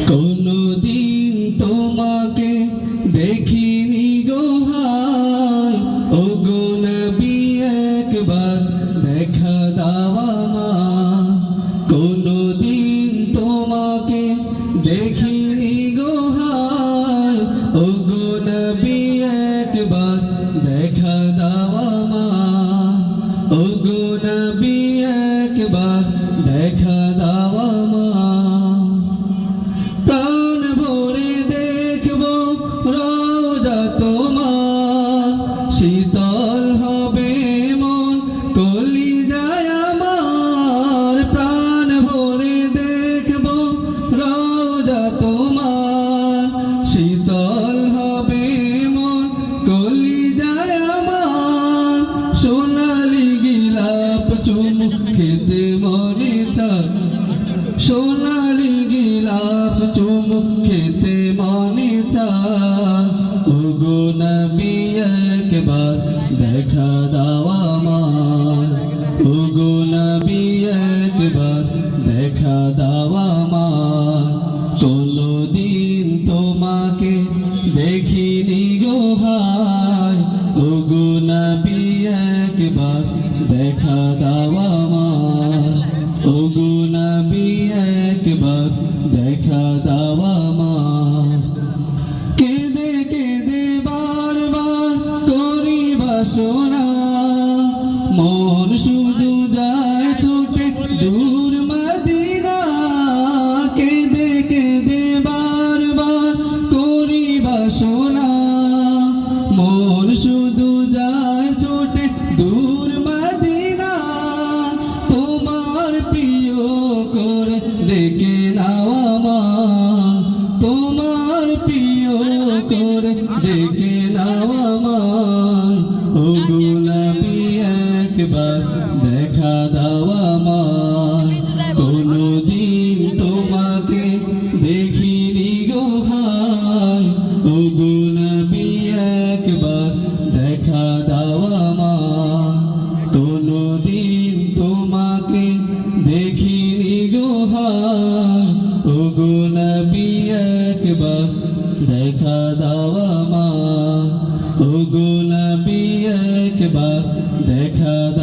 কোনদিন তোমাকে দেখিনি গো হায়, ওগো নবী একবার দেখা দাও আমায়। কোনদিন তোমাকে দেখিনি গো হায়, ওগো নবী একবার দেখা দাও আমায়। ওগো নবী একবার দেখা দাও আমায়। প্রাণ ভরে দেখবো রওজা তোমার, শীতল হবে মন কলিজায় আমার। প্রাণ ভরে দেখবো রওজা তোমার, শীতল হবে মন কলিজায় আমার। সোনালি গিলাপ চুমু খেতে মনে চায়, সোনালি গিলাফ চুমুক খেতে মনে চায়। ওগো নবী একবার দেখা দাও আমায়। ওগো নবী একবার দেখা দাও আমায়। কোনদিন তোমাকে দেখিনি গো হায়, ওগো নবী একবার দেখা দাও আমায়। ওগো নবী একবার দেখা দাও আমায়। কেঁদে কেঁদে বারবার করি বাসনা, মন শুধু যায় ছুটে দূর মদিনা। কেঁদে কেঁদে বারবার করি বাসনা, মন শুধু যায় ছুটে দূর মদিনা। তোমার প্রিয় করে ডেকে নাও আমায়, তোমার প্রিয় করে ডেকে নাও আমায়। ওগো নবী একবার দেখা দাও আমায়। কোনদিন তোমাকে দেখিনি গো হায়, ওগো নবী একবার দেখা দাও আমায়। কোনদিন তোমাকে দেখিনি গো হায়, ওগো নবী একবার দেখা দাও আমায়। ওগো নবী একবার দেখা দাও।